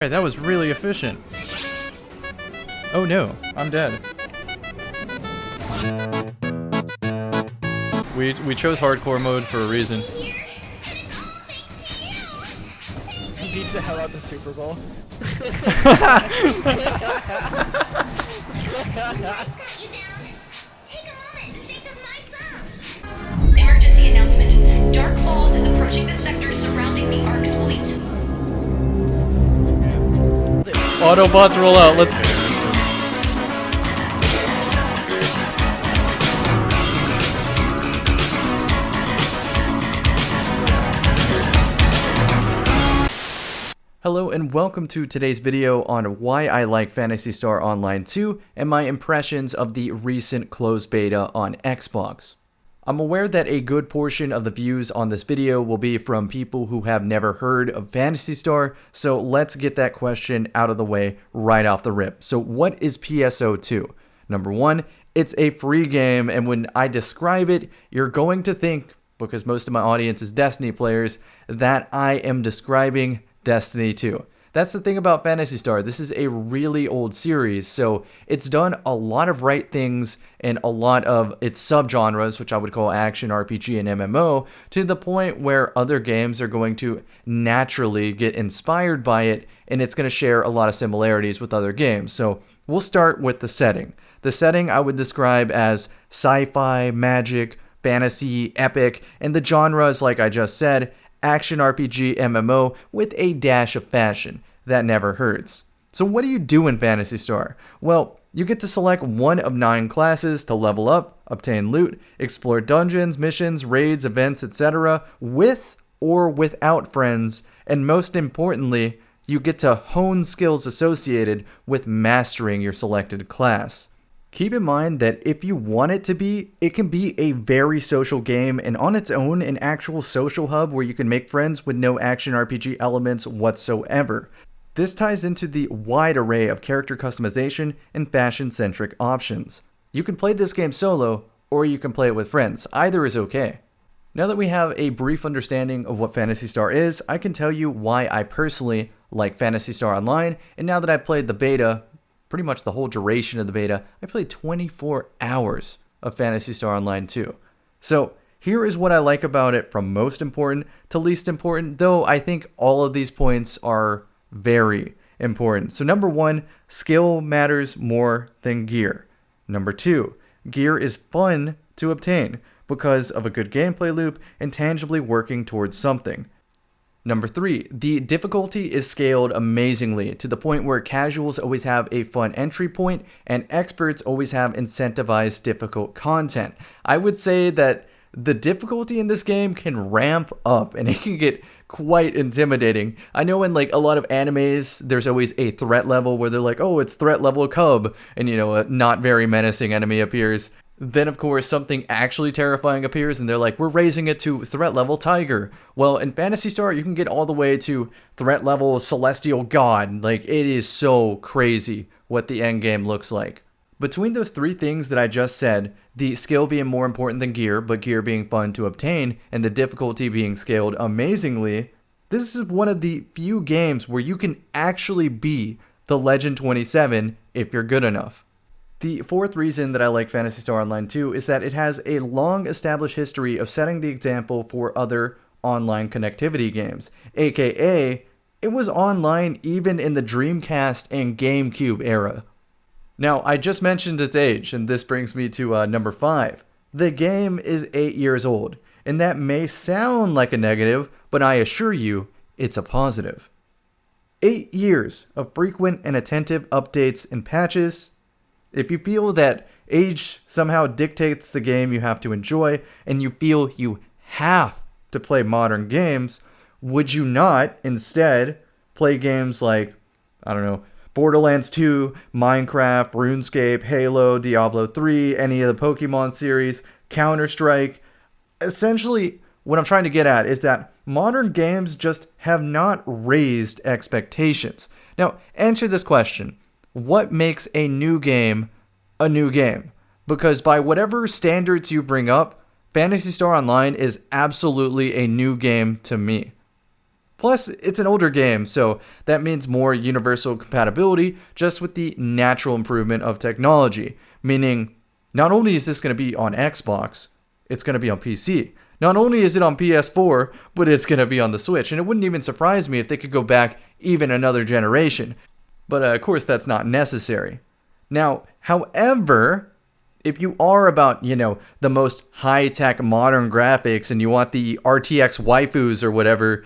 Alright, that was really efficient. Oh no, I'm dead. We chose hardcore mode for a reason. He beats the hell out of the Super Bowl. Emergency announcement. Dark Falls is approaching the sector surrounding the Ark's fleet. Autobots roll out, let's... Hello and welcome to today's video on why I like Phantasy Star Online 2 and my impressions of the recent closed beta on Xbox. I'm aware that a good portion of the views on this video will be from people who have never heard of Phantasy Star, so let's get that question out of the way right off the rip. So what is PSO2? Number one, it's a free game, and when I describe it, you're going to think, because most of my audience is Destiny players, that I am describing Destiny 2. That's the thing about Phantasy Star. This is a really old series, so it's done a lot of right things in a lot of its subgenres, which I would call action, RPG, and MMO, to the point where other games are going to naturally get inspired by it, and it's going to share a lot of similarities with other games. So we'll start with the setting. The setting I would describe as sci-fi, magic, fantasy, epic, and the genres, like I just said, action RPG MMO with a dash of fashion. That never hurts. So what do you do in Phantasy Star? Well, you get to select one of 9 classes to level up, obtain loot, explore dungeons, missions, raids, events, etc. with or without friends, and most importantly, you get to hone skills associated with mastering your selected class. Keep in mind that if you want it to be, it can be a very social game and on its own an actual social hub where you can make friends with no action RPG elements whatsoever. This ties into the wide array of character customization and fashion-centric options. You can play this game solo, or you can play it with friends. Either is okay. Now that we have a brief understanding of what Phantasy Star is, I can tell you why I personally like Phantasy Star Online, and now that I've played the beta, pretty much the whole duration of the beta, I played 24 hours of Phantasy Star Online 2. So here is what I like about it from most important to least important, though I think all of these points are very important. So number one, skill matters more than gear. Number two, gear is fun to obtain because of a good gameplay loop and tangibly working towards something. Number 3, the difficulty is scaled amazingly to the point where casuals always have a fun entry point and experts always have incentivized difficult content. I would say that the difficulty in this game can ramp up and it can get quite intimidating. I know in like a lot of animes, there's always a threat level where they're like, oh, it's threat level cub, and a not very menacing enemy appears. Then, of course, something actually terrifying appears, and they're like, we're raising it to threat level tiger. Well, in Phantasy Star, you can get all the way to threat level celestial god. Like, it is so crazy what the end game looks like. Between those 3 things that I just said, the skill being more important than gear, but gear being fun to obtain, and the difficulty being scaled amazingly, this is one of the few games where you can actually be the Legend 27 if you're good enough. The 4th reason that I like Phantasy Star Online 2 is that it has a long established history of setting the example for other online connectivity games, aka it was online even in the Dreamcast and GameCube era. Now, I just mentioned its age, and this brings me to number 5. The game is 8 years old, and that may sound like a negative, but I assure you, it's a positive. 8 years of frequent and attentive updates and patches. If you feel that age somehow dictates the game you have to enjoy, and you feel you have to play modern games, would you not instead play games like, I don't know, Borderlands 2, Minecraft, RuneScape, Halo, Diablo 3, any of the Pokemon series, Counter-Strike? Essentially, what I'm trying to get at is that modern games just have not raised expectations. Now, answer this question. What makes a new game a new game? Because by whatever standards you bring up, Phantasy Star Online is absolutely a new game to me. Plus, it's an older game, so that means more universal compatibility just with the natural improvement of technology. Meaning, not only is this going to be on Xbox, it's going to be on PC. Not only is it on PS4, but it's going to be on the Switch. And it wouldn't even surprise me if they could go back even another generation. But of course, that's not necessary. Now, however, if you are about, the most high-tech modern graphics and you want the RTX waifus or whatever,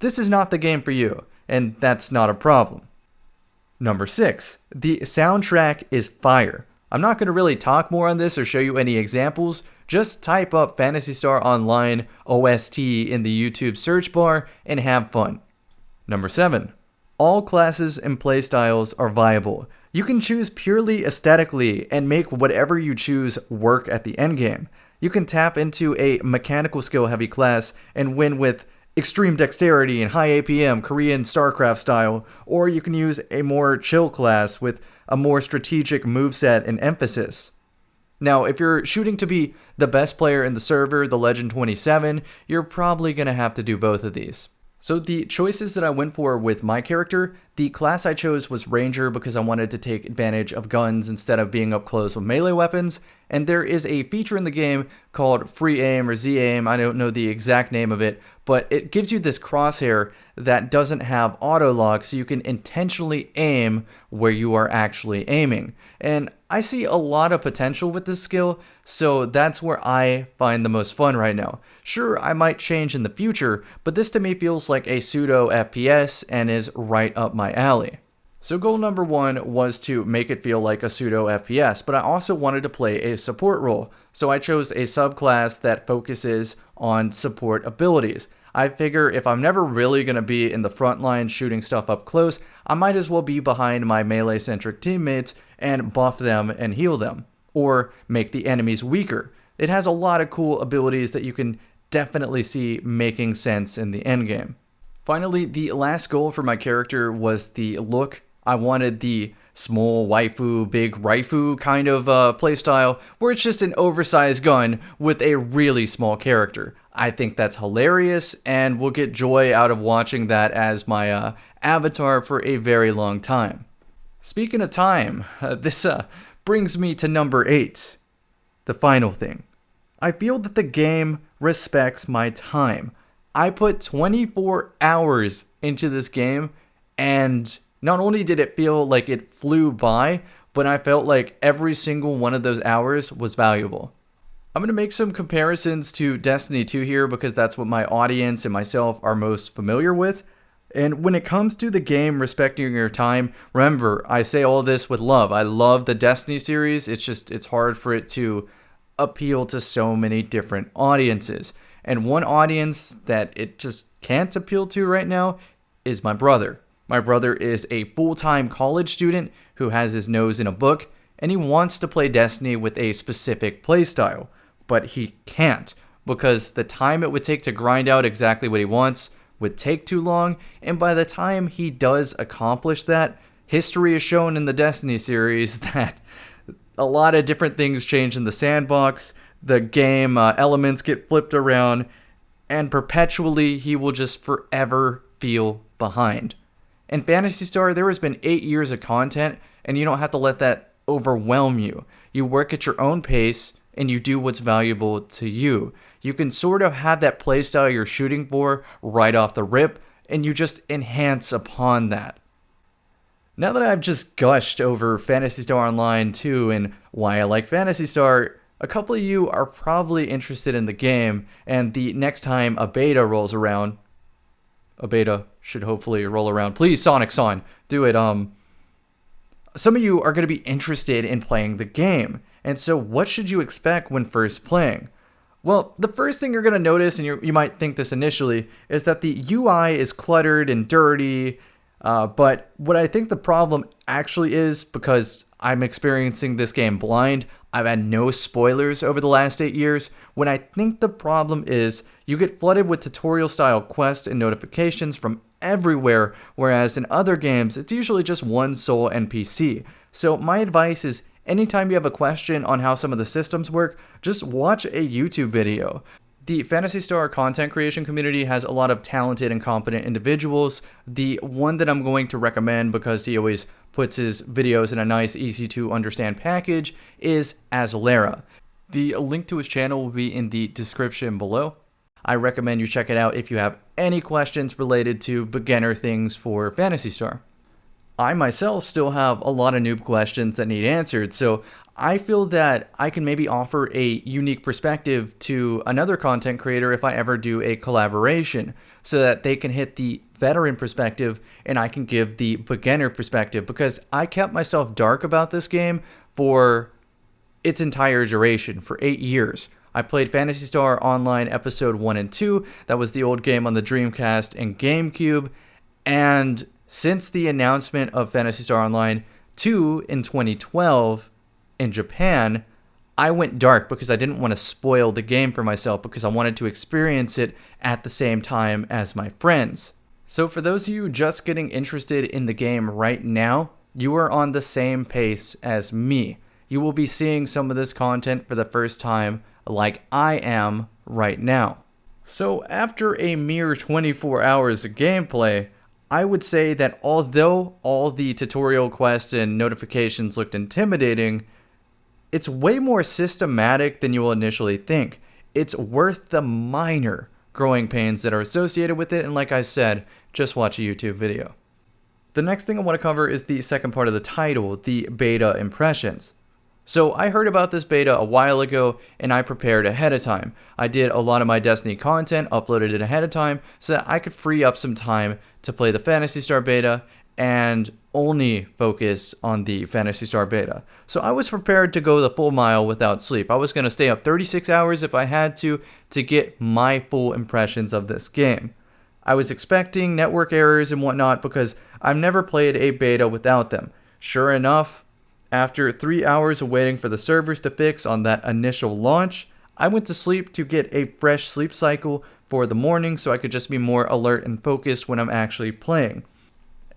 this is not the game for you. And that's not a problem. Number 6, the soundtrack is fire. I'm not going to really talk more on this or show you any examples. Just type up Phantasy Star Online OST in the YouTube search bar and have fun. Number 7, all classes and playstyles are viable. You can choose purely aesthetically and make whatever you choose work at the endgame. You can tap into a mechanical skill heavy class and win with extreme dexterity and high APM Korean StarCraft style, or you can use a more chill class with a more strategic moveset and emphasis. Now, if you're shooting to be the best player in the server, the Legend 27, you're probably going to have to do both of these. So the choices that I went for with my character, the class I chose was Ranger because I wanted to take advantage of guns instead of being up close with melee weapons, and there is a feature in the game called Free Aim or Z-Aim, I don't know the exact name of it, but it gives you this crosshair that doesn't have auto lock, so you can intentionally aim where you are actually aiming. And I see a lot of potential with this skill, so that's where I find the most fun right now. Sure, I might change in the future, but this to me feels like a pseudo FPS and is right up my alley. So goal number 1 was to make it feel like a pseudo FPS, but I also wanted to play a support role, so I chose a subclass that focuses on support abilities. I figure if I'm never really going to be in the front line shooting stuff up close, I might as well be behind my melee-centric teammates and buff them and heal them, or make the enemies weaker. It has a lot of cool abilities that you can definitely see making sense in the endgame. Finally, the last goal for my character was the look. I wanted the small waifu, big raifu kind of playstyle, where it's just an oversized gun with a really small character. I think that's hilarious, and will get joy out of watching that as my avatar for a very long time. Speaking of time, this brings me to number 8, the final thing. I feel that the game respects my time. I put 24 hours into this game, and not only did it feel like it flew by, but I felt like every single one of those hours was valuable. I'm going to make some comparisons to Destiny 2 here because that's what my audience and myself are most familiar with. And when it comes to the game respecting your time, remember, I say all this with love. I love the Destiny series. It's hard for it to appeal to so many different audiences. And one audience that it just can't appeal to right now is my brother. My brother is a full-time college student who has his nose in a book, and he wants to play Destiny with a specific playstyle. But he can't, because the time it would take to grind out exactly what he wants would take too long, and by the time he does accomplish that, history has shown in the Destiny series that a lot of different things change in the sandbox, the game elements get flipped around, and perpetually he will just forever feel behind. In Phantasy Star, there has been 8 years of content, and you don't have to let that overwhelm you. You work at your own pace, and you do what's valuable to you. You can sort of have that playstyle you're shooting for right off the rip, and you just enhance upon that. Now that I've just gushed over Phantasy Star Online 2 and why I like Phantasy Star, a couple of you are probably interested in the game, and the next time a beta rolls around, a beta should hopefully roll around. Please, Sonic-san, do it. Some of you are going to be interested in playing the game. And so what should you expect when first playing? Well, the first thing you're going to notice, and you might think this initially, is that the UI is cluttered and dirty. But what I think the problem actually is, because I'm experiencing this game blind, I've had no spoilers over the last 8 years, when I think the problem is you get flooded with tutorial style quests and notifications from everywhere, whereas in other games, it's usually just one sole NPC. So my advice is, anytime you have a question on how some of the systems work, just watch a YouTube video. The Phantasy Star content creation community has a lot of talented and competent individuals. The one that I'm going to recommend, because he always puts his videos in a nice, easy to understand package, is Azalera. The link to his channel will be in the description below. I recommend you check it out if you have any questions related to beginner things for Phantasy Star. I myself still have a lot of noob questions that need answered, so I feel that I can maybe offer a unique perspective to another content creator if I ever do a collaboration, so that they can hit the veteran perspective and I can give the beginner perspective, because I kept myself dark about this game for its entire duration, for 8 years. I played Phantasy Star Online Episode 1 and 2, that was the old game on the Dreamcast and GameCube, and since the announcement of Phantasy Star Online 2 in 2012 in Japan, I went dark because I didn't want to spoil the game for myself, because I wanted to experience it at the same time as my friends. So for those of you just getting interested in the game right now, you are on the same pace as me. You will be seeing some of this content for the first time like I am right now. So after a mere 24 hours of gameplay, I would say that although all the tutorial quests and notifications looked intimidating, it's way more systematic than you will initially think. It's worth the minor growing pains that are associated with it, and like I said, just watch a YouTube video. The next thing I want to cover is the second part of the title, the beta impressions. So I heard about this beta a while ago and I prepared ahead of time. I did a lot of my Destiny content, uploaded it ahead of time so that I could free up some time to play the Phantasy Star beta and only focus on the Phantasy Star beta. So I was prepared to go the full mile without sleep. I was going to stay up 36 hours if I had to get my full impressions of this game. I was expecting network errors and whatnot because I've never played a beta without them. Sure enough, after 3 hours of waiting for the servers to fix on that initial launch, I went to sleep to get a fresh sleep cycle for the morning so I could just be more alert and focused when I'm actually playing.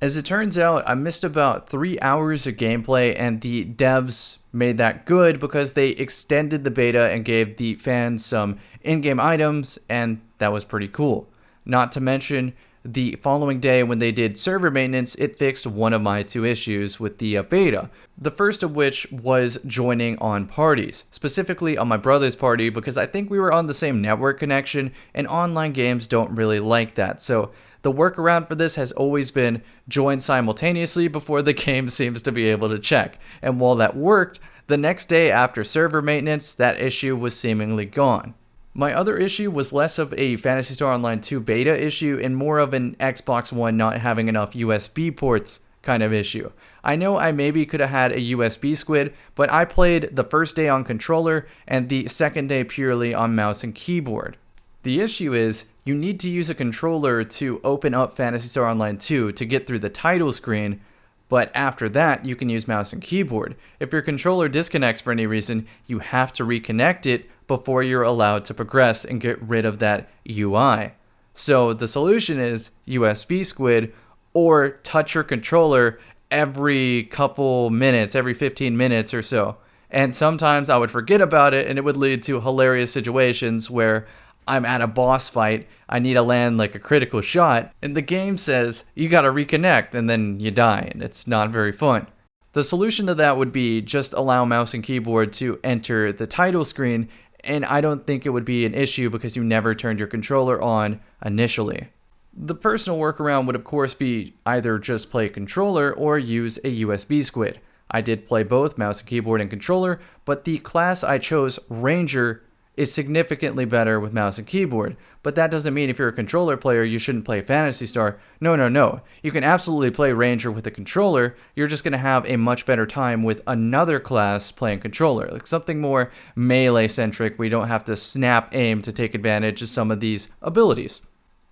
As it turns out, I missed about 3 hours of gameplay, and the devs made that good because they extended the beta and gave the fans some in-game items, and that was pretty cool. Not to mention, the following day when they did server maintenance, it fixed one of my 2 issues with the beta. The first of which was joining on parties, specifically on my brother's party, because I think we were on the same network connection and online games don't really like that. So the workaround for this has always been join simultaneously before the game seems to be able to check. And while that worked, the next day after server maintenance, that issue was seemingly gone. My other issue was less of a Phantasy Star Online 2 beta issue and more of an Xbox One not having enough USB ports kind of issue. I know I maybe could have had a USB squid, but I played the first day on controller and the second day purely on mouse and keyboard. The issue is, you need to use a controller to open up Phantasy Star Online 2 to get through the title screen, but after that you can use mouse and keyboard. If your controller disconnects for any reason, you have to reconnect it before you're allowed to progress and get rid of that UI. So the solution is USB squid, or touch your controller every couple minutes, every 15 minutes or so. And sometimes I would forget about it and it would lead to hilarious situations where I'm at a boss fight, I need to land like a critical shot, and the game says you gotta reconnect, and then you die, and it's not very fun. The solution to that would be just allow mouse and keyboard to enter the title screen, and I don't think it would be an issue because you never turned your controller on initially. The personal workaround would of course be either just play controller or use a USB squid. I did play both mouse and keyboard and controller, but the class I chose, Ranger, is significantly better with mouse and keyboard. But that doesn't mean if you're a controller player you shouldn't play Phantasy Star. No. You can absolutely play Ranger with a controller, you're just going to have a much better time with another class playing controller. Like something more melee centric where you don't have to snap aim to take advantage of some of these abilities.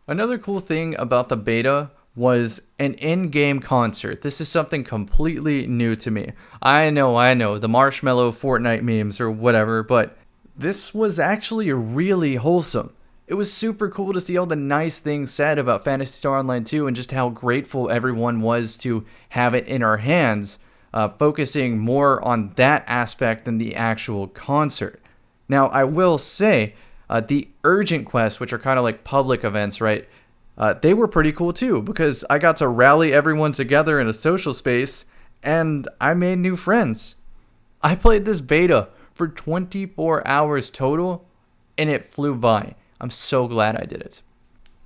Another cool thing about the beta was an in-game concert. This is something completely new to me. I know, the marshmallow Fortnite memes or whatever, but this was actually really wholesome. It was super cool to see all the nice things said about Phantasy Star Online 2 and just how grateful everyone was to have it in our hands, focusing more on that aspect than the actual concert. Now, I will say, The urgent quests, which are kind of like public events, right? They were pretty cool too, because I got to rally everyone together in a social space, and I made new friends. I played this beta for 24 hours total, and it flew by. I'm so glad I did it.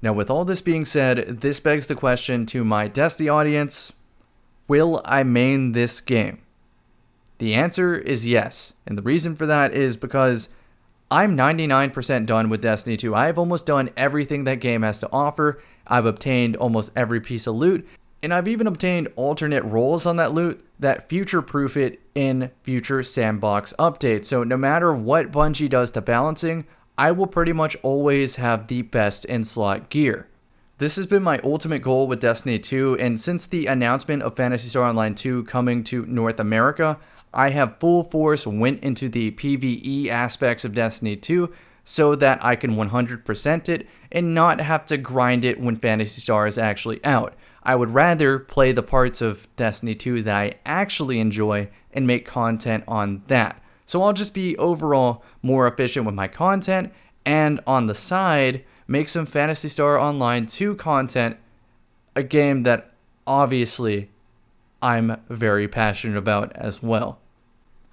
Now, with all this being said, this begs the question to my Destiny audience, will I main this game? The answer is yes, and the reason for that is because I'm 99% done with Destiny 2. I've almost done everything that game has to offer. I've obtained almost every piece of loot, and I've even obtained alternate roles on that loot that future-proof it in future sandbox updates. So no matter what Bungie does to balancing, I will pretty much always have the best in-slot gear. This has been my ultimate goal with Destiny 2, and since the announcement of Phantasy Star Online 2 coming to North America, I have full force went into the PvE aspects of Destiny 2 so that I can 100% it and not have to grind it when Phantasy Star is actually out. I would rather play the parts of Destiny 2 that I actually enjoy and make content on that. So I'll just be overall more efficient with my content, and on the side, make some Phantasy Star Online 2 content, a game that obviously I'm very passionate about as well.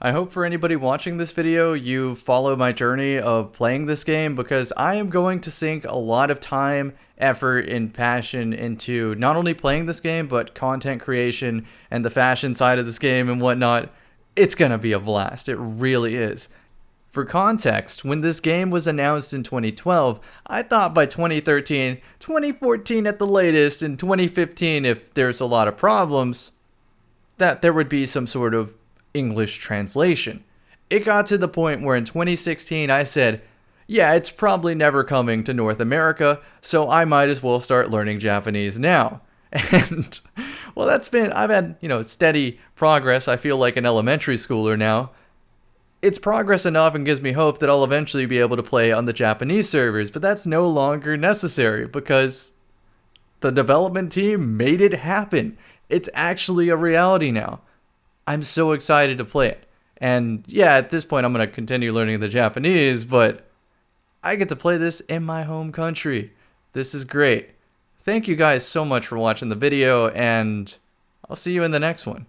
I hope for anybody watching this video, you follow my journey of playing this game, because I am going to sink a lot of time, effort, and passion into not only playing this game, but content creation and the fashion side of this game and whatnot. It's gonna be a blast. It really is. For context, when this game was announced in 2012, I thought by 2013, 2014 at the latest, and 2015 if there's a lot of problems, that there would be some sort of English translation. It got to the point where in 2016 I said, yeah, it's probably never coming to North America, so I might as well start learning Japanese now. And well, I've had, steady progress. I feel like an elementary schooler now. It's progress enough and gives me hope that I'll eventually be able to play on the Japanese servers, but that's no longer necessary because the development team made it happen. It's actually a reality now. I'm so excited to play it. And yeah, at this point I'm going to continue learning the Japanese, but I get to play this in my home country. This is great. Thank you guys so much for watching the video, and I'll see you in the next one.